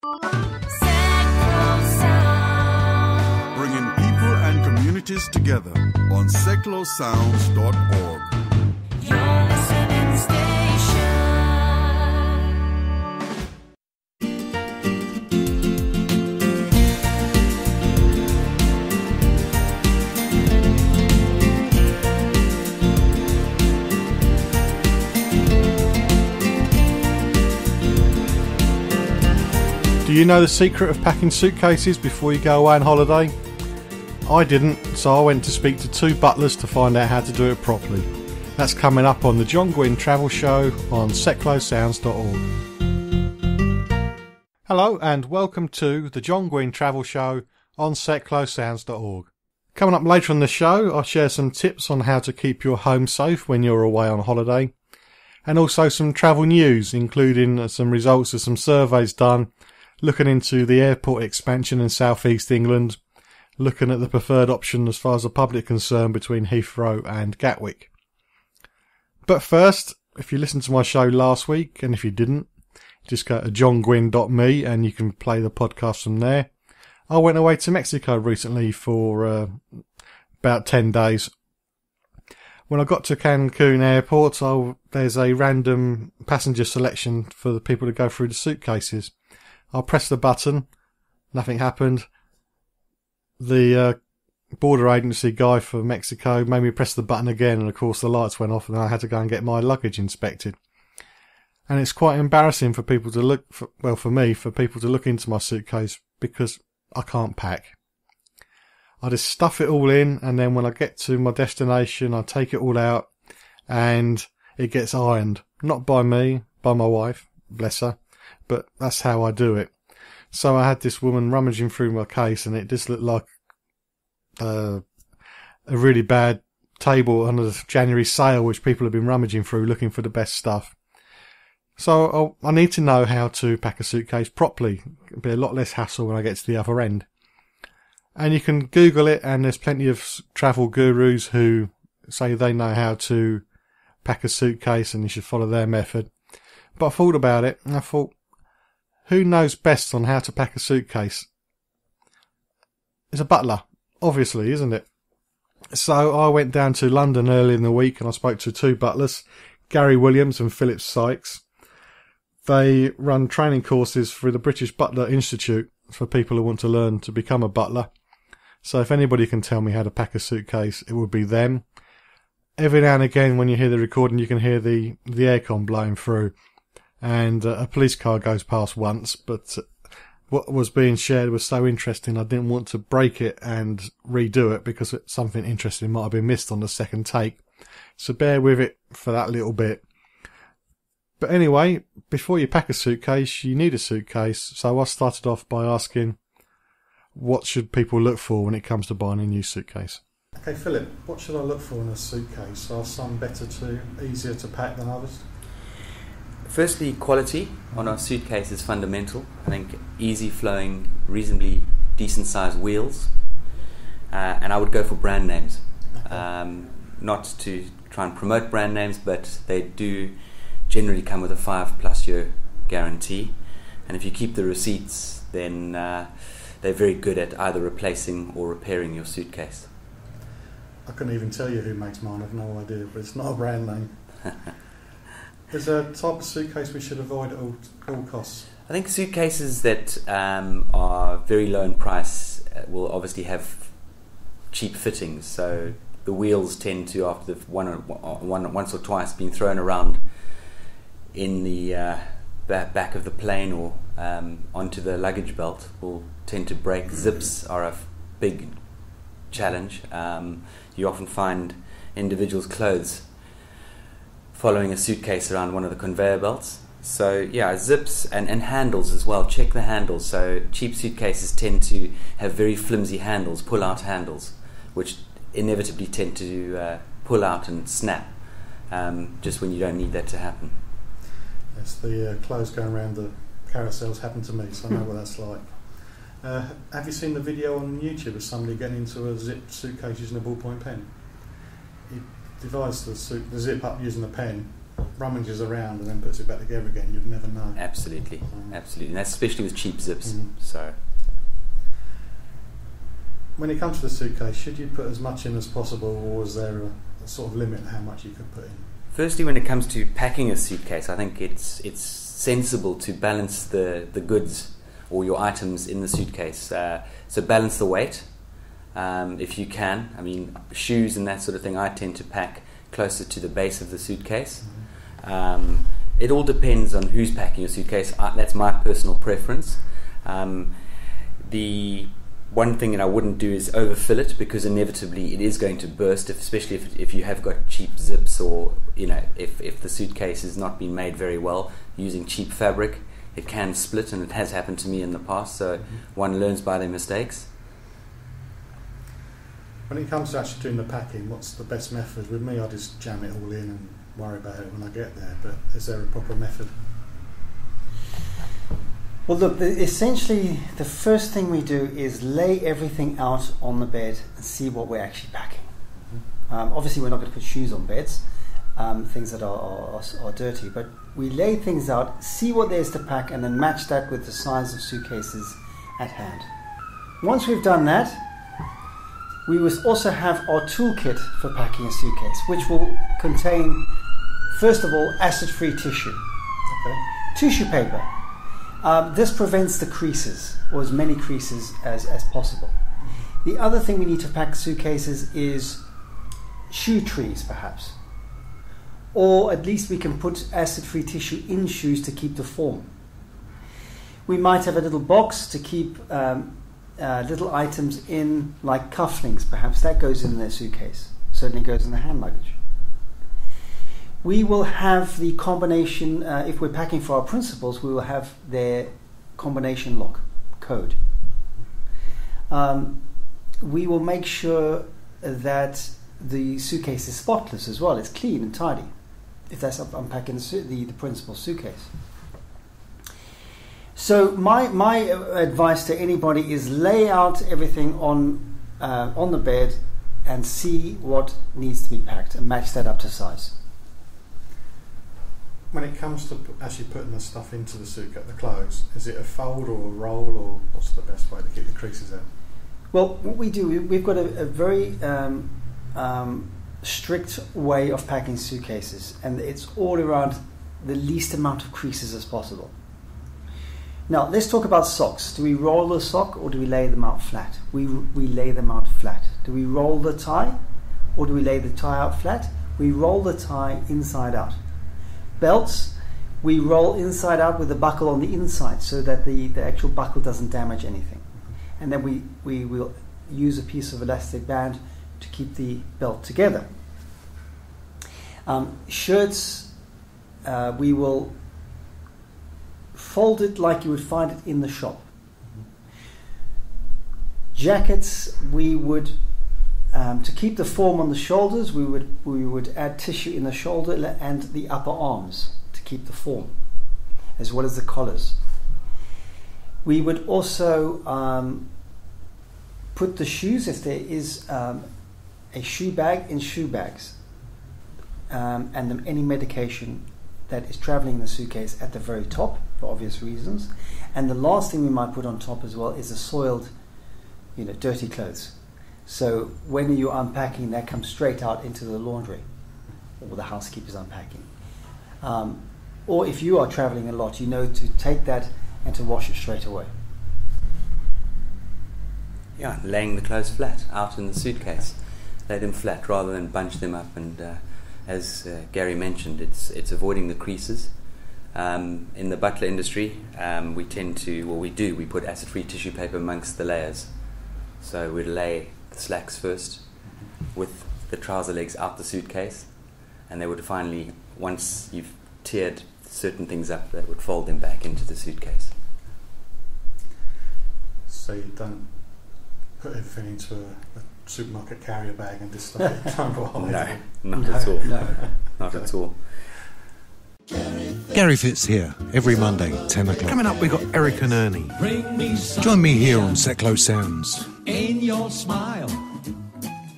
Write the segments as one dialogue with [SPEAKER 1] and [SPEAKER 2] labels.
[SPEAKER 1] Bringing people and communities together on seclosounds.org.
[SPEAKER 2] Your listening station.
[SPEAKER 3] Do you know the secret of packing suitcases before you go away on holiday? I didn't, so I went to speak to two butlers to find out how to do it properly. That's coming up on the Guinn Travel Show on seclosounds.org. Hello and welcome to the Guinn Travel Show on seclosounds.org. Coming up later on the show, I'll share some tips on how to keep your home safe when you're away on holiday, and also some travel news, including some results of some surveys done looking into the airport expansion in South East England, looking at the preferred option as far as the public is concerned between Heathrow and Gatwick. But first, if you listened to my show last week, and if you didn't, just go to johnguinn.me and you can play the podcast from there. I went away to Mexico recently for about 10 days. When I got to Cancun airport, there's a random passenger selection for the people to go through the suitcases. I pressed the button, nothing happened. The border agency guy for Mexico made me press the button again, and of course the lights went off and I had to go and get my luggage inspected. And it's quite embarrassing for people to look, for people to look into my suitcase because I can't pack. I just stuff it all in, and then when I get to my destination I take it all out and it gets ironed. Not by me, by my wife, bless her. But that's how I do it. So I had this woman rummaging through my case, and it just looked like a really bad table on a January sale which people have been rummaging through looking for the best stuff. So I need to know how to pack a suitcase properly. It'll be a lot less hassle when I get to the other end. And you can Google it, and there's plenty of travel gurus who say they know how to pack a suitcase and you should follow their method. But I thought about it, and I thought, who knows best on how to pack a suitcase? It's a butler, obviously, isn't it? So I went down to London early in the week and I spoke to two butlers, Gary Williams and Philip Sykes. They run training courses through the British Butler Institute for people who want to learn to become a butler. So if anybody can tell me how to pack a suitcase, it would be them. Every now and again when you hear the recording, you can hear the aircon blowing through. And a police car goes past once, but what was being shared was so interesting I didn't want to break it and redo it because something interesting might have been missed on the second take. So bear with it for that little bit. But anyway, before you pack a suitcase, you need a suitcase. So I started off by asking, what should people look for when it comes to buying a new suitcase? Okay, Philip, what should I look for in a suitcase? Are some easier to pack than others?
[SPEAKER 4] Firstly, quality on our suitcase is fundamental. I think easy flowing, reasonably decent sized wheels, and I would go for brand names. Okay. Not to try and promote brand names, but they do generally come with a 5+ year guarantee, and if you keep the receipts, then they're very good at either replacing or repairing your suitcase.
[SPEAKER 3] I couldn't even tell you who makes mine, I've no idea, but it's not a brand name. Is there a type of suitcase we should avoid at all costs?
[SPEAKER 4] I think suitcases that are very low in price will obviously have cheap fittings. So the wheels tend to, after once or twice being thrown around in the back of the plane or onto the luggage belt, will tend to break. Zips are a big challenge. You often find individuals' clothes following a suitcase around one of the conveyor belts. So yeah, zips and handles as well. Check the handles. So cheap suitcases tend to have very flimsy handles, pull-out handles, which inevitably tend to pull out and snap just when you don't need that to happen.
[SPEAKER 3] Yes, the clothes going around the carousels happen to me, so I know what that's like. Have you seen the video on YouTube of somebody getting into a zipped suitcase using a ballpoint pen? He divides the zip up using a pen, rummages around and then puts it back together again, you'd never know.
[SPEAKER 4] Absolutely, absolutely. And that's especially with cheap zips. So,
[SPEAKER 3] when it comes to the suitcase, should you put as much in as possible, or is there a sort of limit how much you could put in?
[SPEAKER 4] firstly, when it comes to packing a suitcase, I think it's sensible to balance the goods or your items in the suitcase. So balance the weight if you can. I mean, shoes and that sort of thing, I tend to pack closer to the base of the suitcase. It all depends on who's packing your suitcase. That's my personal preference. The one thing that I wouldn't do is overfill it, because inevitably it is going to burst, especially if you have got cheap zips, or if the suitcase has not been made very well using cheap fabric, it can split, and it has happened to me in the past. So one learns by their mistakes.
[SPEAKER 3] When it comes to actually doing the packing, what's the best method? With me, I just jam it all in and worry about it when I get there, but is there a proper method?
[SPEAKER 5] Well, look, essentially the first thing we do is lay everything out on the bed and see what we're actually packing. Obviously, we're not going to put shoes on beds, things that are dirty, but we lay things out, see what there is to pack, and then match that with the size of suitcases at hand. Once we've done that, we will also have our toolkit for packing a suitcase, which will contain, first of all, acid-free tissue, tissue paper. This prevents the creases, or as many creases as possible. The other thing we need to pack suitcases is shoe trees, perhaps. Or at least we can put acid-free tissue in shoes to keep the form. We might have a little box to keep little items in, like cufflinks, perhaps. That goes in their suitcase. Certainly goes in the hand luggage. We will have the combination, if we're packing for our principals, we will have their combination lock code. We will make sure that the suitcase is spotless as well. It's clean and tidy, if that's unpacking the principal's suitcase. So my advice to anybody is lay out everything on the bed and see what needs to be packed and match that up to size.
[SPEAKER 3] When it comes to actually putting the stuff into the suitcase, the clothes, is it a fold or a roll, or what's the best way to keep the creases out?
[SPEAKER 5] Well, what we do, we've got a very strict way of packing suitcases, and it's all around the least amount of creases as possible. Now, let's talk about socks. Do we roll the sock, or do we lay them out flat? We lay them out flat. Do we roll the tie, or do we lay the tie out flat? We roll the tie inside out. Belts, we roll inside out with the buckle on the inside, so that the actual buckle doesn't damage anything. And then we will use a piece of elastic band to keep the belt together. Shirts, we will fold it like you would find it in the shop. Jackets, we would to keep the form on the shoulders, we would add tissue in the shoulder and the upper arms to keep the form, as well as the collars. We would also put the shoes, if there is a shoe bag, in shoe bags, and then any medication that is traveling in the suitcase at the very top, for obvious reasons. And the last thing we might put on top as well is the soiled, dirty clothes. So when you're unpacking, that comes straight out into the laundry, or the housekeeper's unpacking. Or if you are traveling a lot, to take that and to wash it straight away.
[SPEAKER 4] Yeah, laying the clothes flat out in the suitcase. Lay them flat rather than bunch them up. And as Gary mentioned, it's avoiding the creases. In the butler industry, we put acid-free tissue paper amongst the layers. So we'd lay the slacks first with the trouser legs out the suitcase, and they would finally, once you've tiered certain things up, they would fold them back into the suitcase.
[SPEAKER 3] So you don't put everything into a supermarket carrier bag and just stuff it down for a holiday?
[SPEAKER 4] No, not at all.
[SPEAKER 5] No.
[SPEAKER 4] Not at all.
[SPEAKER 6] Gary Fitz here, every Monday, 10 o'clock. Coming up, we've got Eric and Ernie. Join me here on Sept Sounds.
[SPEAKER 7] In your smile.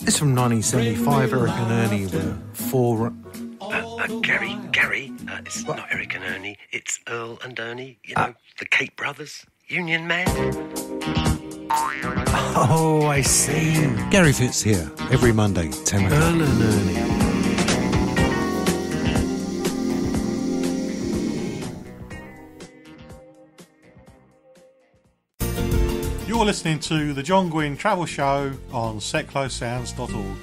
[SPEAKER 6] It's from 1975, Eric and Ernie were four...
[SPEAKER 7] Gary, it's not Eric and Ernie, it's Earl and Ernie, you know, the Cape Brothers, Union Man.
[SPEAKER 6] Oh, I see. Gary Fitz here, every Monday, 10 o'clock.
[SPEAKER 7] Earl and Ernie.
[SPEAKER 3] You're listening to the John Guinn Travel Show on seclosounds.org.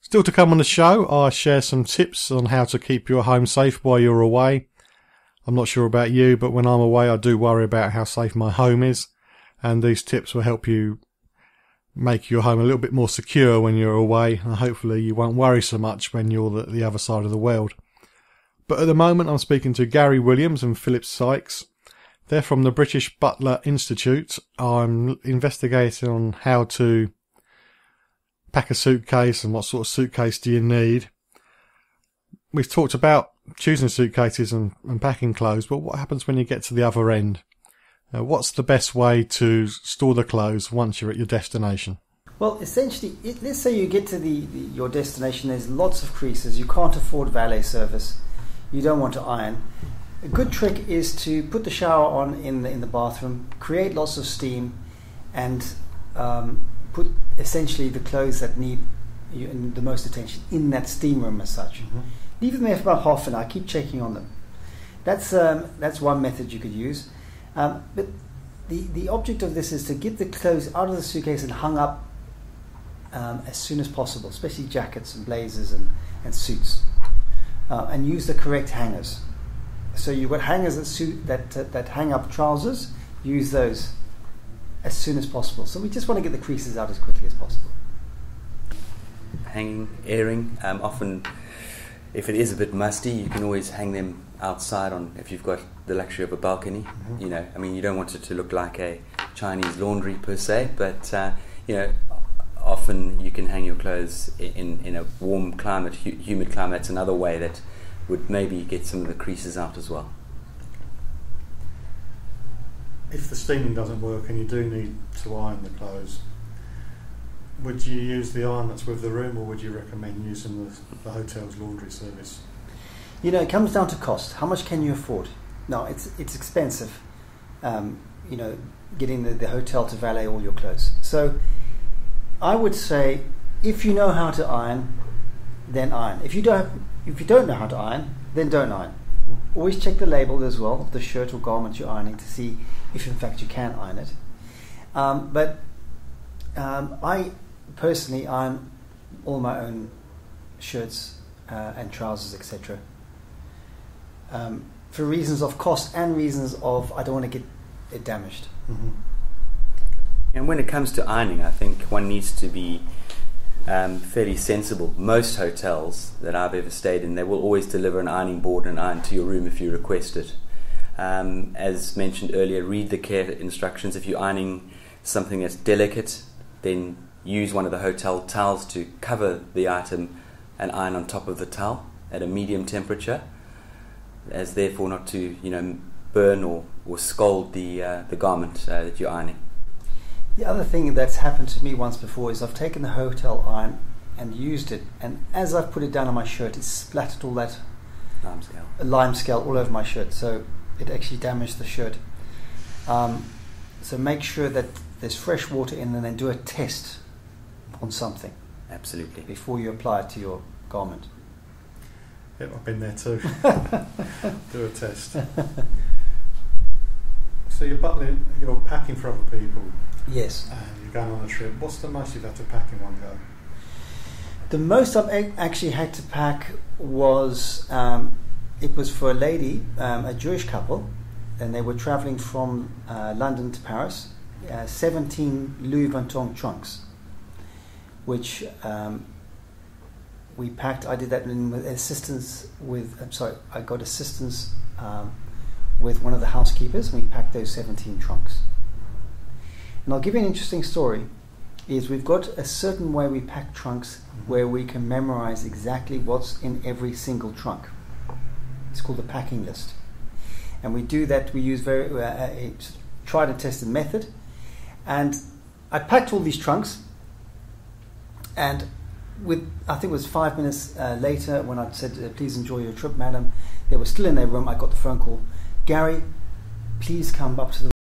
[SPEAKER 3] Still to come on the show, I share some tips on how to keep your home safe while you're away. I'm not sure about you, but when I'm away I do worry about how safe my home is, and these tips will help you make your home a little bit more secure when you're away, and hopefully you won't worry so much when you're at the other side of the world. But at the moment I'm speaking to Gary Williams and Philip Sykes. They're from the British Butler Institute. I'm investigating on how to pack a suitcase and what sort of suitcase do you need. We've talked about choosing suitcases and packing clothes, but what happens when you get to the other end? What's the best way to store the clothes once you're at your destination?
[SPEAKER 5] Well, essentially, let's say you get to your destination, there's lots of creases, you can't afford valet service, you don't want to iron. A good trick is to put the shower on in the bathroom, create lots of steam, and put essentially the clothes that need the most attention in that steam room as such. Mm-hmm. Leave them there for about half an hour. Keep checking on them. That's one method you could use. But the object of this is to get the clothes out of the suitcase and hung up as soon as possible, especially jackets and blazers and suits, and use the correct hangers. So you've got hangers that hang up trousers. Use those as soon as possible. So we just want to get the creases out as quickly as possible.
[SPEAKER 4] Hanging, airing. Often, if it is a bit musty, you can always hang them outside if you've got the luxury of a balcony. Mm-hmm. You know, I mean, you don't want it to look like a Chinese laundry per se, but often you can hang your clothes in a warm climate, humid climate. That's another way that would maybe get some of the creases out as well.
[SPEAKER 3] If the steaming doesn't work and you do need to iron the clothes, would you use the iron that's with the room, or would you recommend using the hotel's laundry service?
[SPEAKER 5] You know, it comes down to cost. How much can you afford? No, it's expensive, getting the hotel to valet all your clothes. So I would say, if you know how to iron, then iron. If you don't know how to iron, then don't iron. Always check the label as well of the shirt or garment you're ironing to see if in fact you can iron it. But I personally iron all my own shirts and trousers, etc. For reasons of cost and reasons of I don't want to get it damaged.
[SPEAKER 4] Mm-hmm. And when it comes to ironing, I think one needs to be fairly sensible. Most hotels that I've ever stayed in, they will always deliver an ironing board and an iron to your room if you request it. As mentioned earlier, read the care instructions. If you're ironing something that's delicate, then use one of the hotel towels to cover the item and iron on top of the towel at a medium temperature, as therefore not to burn or scald the garment that you're ironing.
[SPEAKER 5] The other thing that's happened to me once before is I've taken the hotel iron and used it, and as I've put it down on my shirt, it splattered all that lime scale all over my shirt, so it actually damaged the shirt. So make sure that there's fresh water in, and then do a test on something.
[SPEAKER 4] Absolutely.
[SPEAKER 5] Before you apply it to your garment.
[SPEAKER 3] Yep, I've been there too. Do a test. So you're packing for other people.
[SPEAKER 5] Yes.
[SPEAKER 3] And you're going on a trip. What's the most you've had to pack in one go?
[SPEAKER 5] The most I've actually had to pack was, it was for a lady, a Jewish couple, and they were travelling from London to Paris, 17 Louis Vuitton trunks, which we packed. I did that I got assistance with one of the housekeepers, and we packed those 17 trunks. And I'll give you an interesting story. Is we've got a certain way we pack trunks where we can memorize exactly what's in every single trunk. It's called the packing list. And we do that, we use a tried and tested method. And I packed all these trunks, and I think it was 5 minutes later when I said, please enjoy your trip, madam. They were still in their room. I got the phone call. Gary, please come up to the